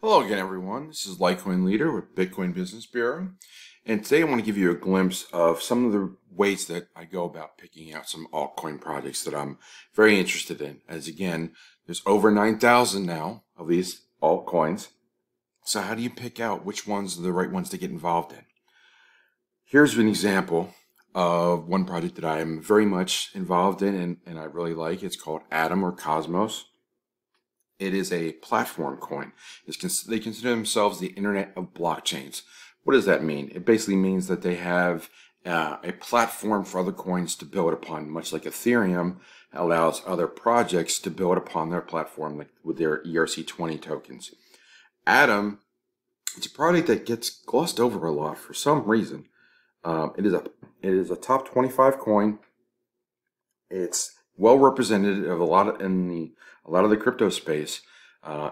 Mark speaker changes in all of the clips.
Speaker 1: Hello again, everyone. This is LitecoinLeader with Bitcoin Business Bureau. And today I want to give you a glimpse of some of the ways that I go about picking out some altcoin projects that I'm very interested in. As again, there's over 9,000 now of these altcoins. So how do you pick out which ones are the right ones to get involved in? Here's an example of one project that I am very much involved in and I really like. It's called Atom or Cosmos. It is a platform coin. They consider themselves the Internet of blockchains. What does that mean? It basically means that they have a platform for other coins to build upon, much like Ethereum allows other projects to build upon their platform, like with their ERC20 tokens. Atom, it's a project that gets glossed over a lot for some reason. It is a top 25 coin. It's well represented of a lot of the crypto space.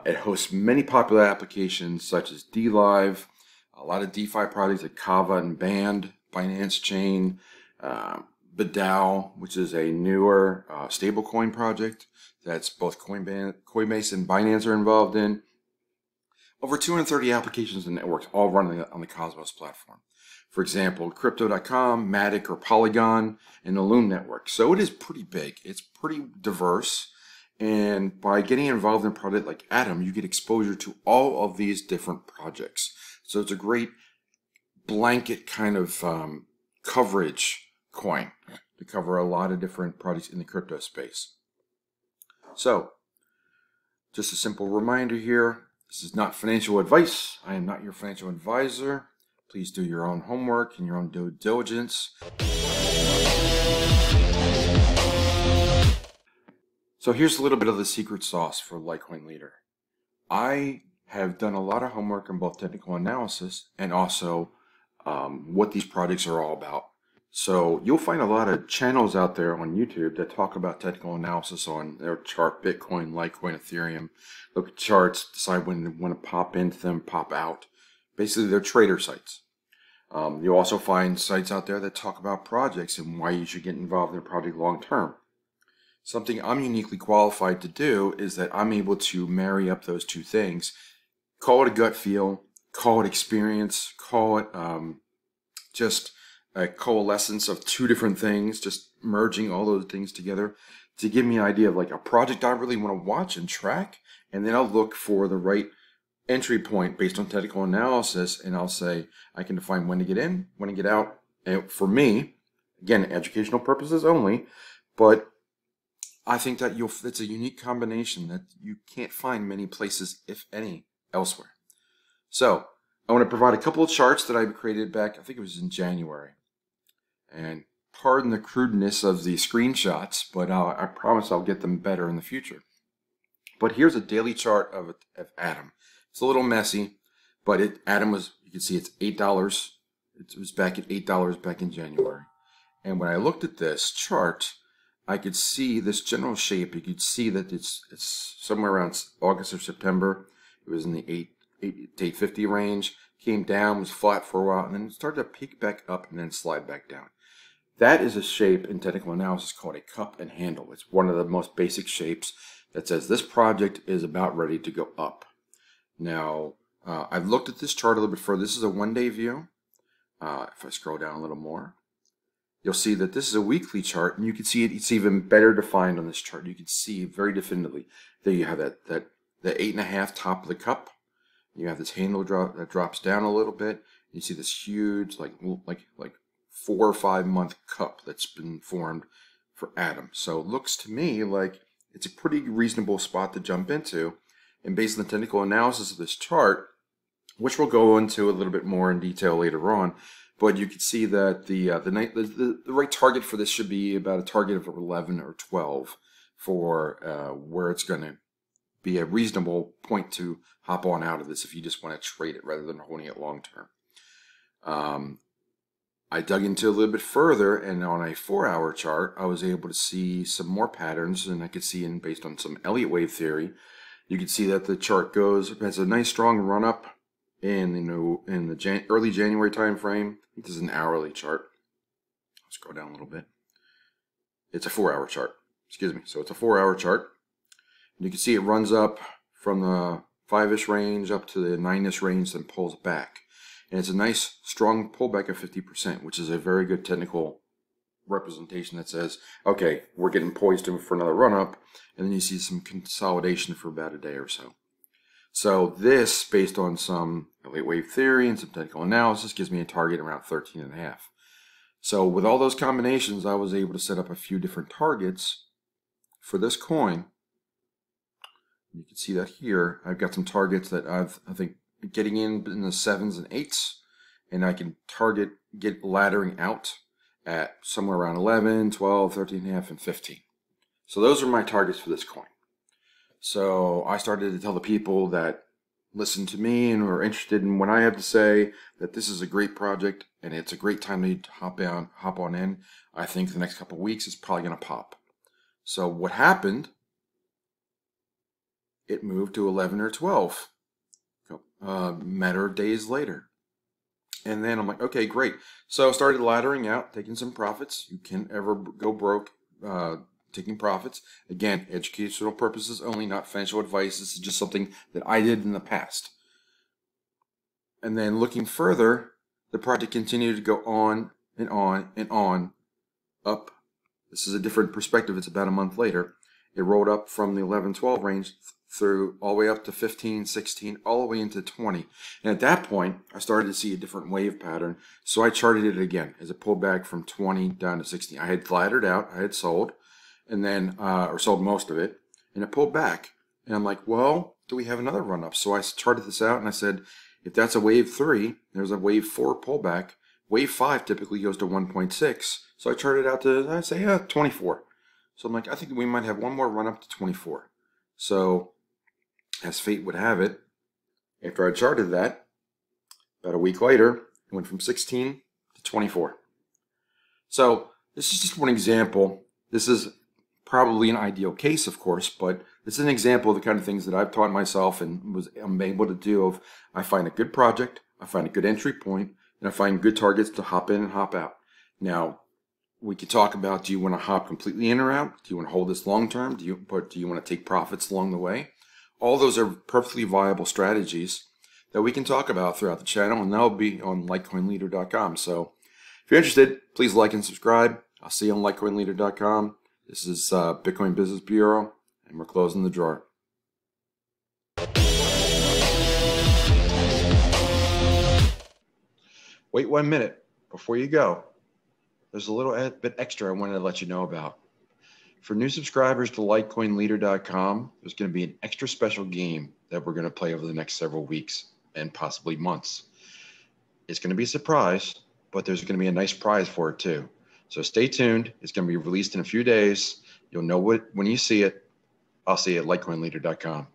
Speaker 1: It hosts many popular applications such as DLive, a lot of DeFi projects like Kava and Band, Binance Chain, BitDAO, which is a newer stablecoin project that's both Coinbase and Binance are involved in. Over 230 applications and networks all running on the Cosmos platform. For example, Crypto.com, Matic or Polygon, and the Loom network. So it is pretty big. It's pretty diverse. And by getting involved in a project like Atom, you get exposure to all of these different projects. So it's a great blanket kind of coverage coin to cover a lot of different projects in the crypto space. So, just a simple reminder here. This is not financial advice. I am not your financial advisor. Please do your own homework and your own due diligence. So here's a little bit of the secret sauce for LitecoinLeader. I have done a lot of homework on both technical analysis and also what these projects are all about. So you'll find a lot of channels out there on YouTube that talk about technical analysis on their chart Bitcoin, Litecoin, Ethereum. Look at charts, decide when they want to pop into them, pop out. Basically, they're trader sites. You'll also find sites out there that talk about projects and why you should get involved in a project long term. Something I'm uniquely qualified to do is that I'm able to marry up those two things. Call it a gut feel, call it experience, call it just a coalescence of two different things, just merging all those things together to give me an idea of like a project I really want to watch and track, and then I'll look for the right entry point based on technical analysis, and I'll say I can define when to get in, when to get out. And for me, again, educational purposes only, but I think that it's a unique combination that you can't find many places, if any, elsewhere. So I want to provide a couple of charts that I created back, I think it was in January. And pardon the crudeness of the screenshots, but I promise I'll get them better in the future. But here's a daily chart of Atom. It's a little messy, but Atom was, you can see it's $8. It was back at $8 back in January. And when I looked at this chart, I could see this general shape. You could see that it's somewhere around August or September. It was in the 8 to 850 range, came down, was flat for a while, and then it started to peak back up and then slide back down. That is a shape in technical analysis called a cup and handle. It's one of the most basic shapes that says this project is about ready to go up. Now, I've looked at this chart a little bit further. This is a one-day view. If I scroll down a little more, you'll see that this is a weekly chart, and you can see it's even better defined on this chart. You can see very definitively that you have the 8.5 top of the cup. You have this handle that drops down a little bit. You see this huge, like 4 or 5 month cup that's been formed for Atom. So it looks to me like it's a pretty reasonable spot to jump into. And based on the technical analysis of this chart, which we'll go into a little bit more in detail later on, but you can see that the right target for this should be about a target of 11 or 12 for where it's going to be a reasonable point to hop on out of this if you just want to trade it rather than holding it long term. I dug into a little bit further, and on a 4-hour chart, I was able to see some more patterns, and I could see, based on some Elliott wave theory, you can see that the chart has a nice strong run up in the early January time frame. This is an hourly chart. Let's go down a little bit. It's a 4-hour chart. Excuse me. So it's a 4-hour chart. And you can see it runs up from the 5-ish range up to the 9-ish range, then pulls back. And it's a nice, strong pullback of 50%, which is a very good technical representation that says, okay, we're getting poised for another run-up, and then you see some consolidation for about a day or so. So this, based on some late wave theory and some technical analysis, gives me a target around 13.5. So with all those combinations, I was able to set up a few different targets for this coin. You can see that here. I've got some targets that I think getting in the 7s and 8s, and I can get laddering out at somewhere around 11, 12, 13.5, and 15. So those are my targets for this coin. So I started to tell the people that listen to me and are interested in what I have to say that this is a great project and it's a great time to hop on in. I think the next couple of weeks is probably going to pop. So what happened? It moved to 11 or 12 matter of days later. And then I'm like, okay, great. So I started laddering out, taking some profits. You can't ever go broke taking profits. Again, educational purposes only, not financial advice. This is just something that I did in the past. And then looking further, the project continued to go on and on and on up. This is a different perspective. It's about a month later. It rolled up from the 11, 12 range through all the way up to 15, 16, all the way into 20. And at that point, I started to see a different wave pattern. So I charted it again as it pulled back from 20 down to 16. I had laddered out, I had sold, and then, or sold most of it, and it pulled back. And I'm like, well, do we have another run up? So I charted this out and I said, if that's a wave 3, there's a wave 4 pullback. Wave 5 typically goes to 1.6. So I charted out to, I'd say, 24. So I'm like, I think we might have one more run up to 24. So as fate would have it, after I charted that, about a week later, it went from 16 to 24. So this is just one example. This is probably an ideal case, of course, but this is an example of the kind of things that I've taught myself and I'm able to do. Of I find a good project, I find a good entry point, and I find good targets to hop in and hop out. Now, we could talk about, do you want to hop completely in or out? Do you want to hold this long term? Do you want to take profits along the way? All those are perfectly viable strategies that we can talk about throughout the channel, and that'll be on LitecoinLeader.com. So if you're interested, please like and subscribe. I'll see you on LitecoinLeader.com. This is Bitcoin Business Bureau, and we're closing the drawer. Wait 1 minute before you go. There's a little bit extra I wanted to let you know about. For new subscribers to LitecoinLeader.com, there's going to be an extra special game that we're going to play over the next several weeks and possibly months. It's going to be a surprise, but there's going to be a nice prize for it too. So stay tuned. It's going to be released in a few days. You'll know when you see it. I'll see you at LitecoinLeader.com.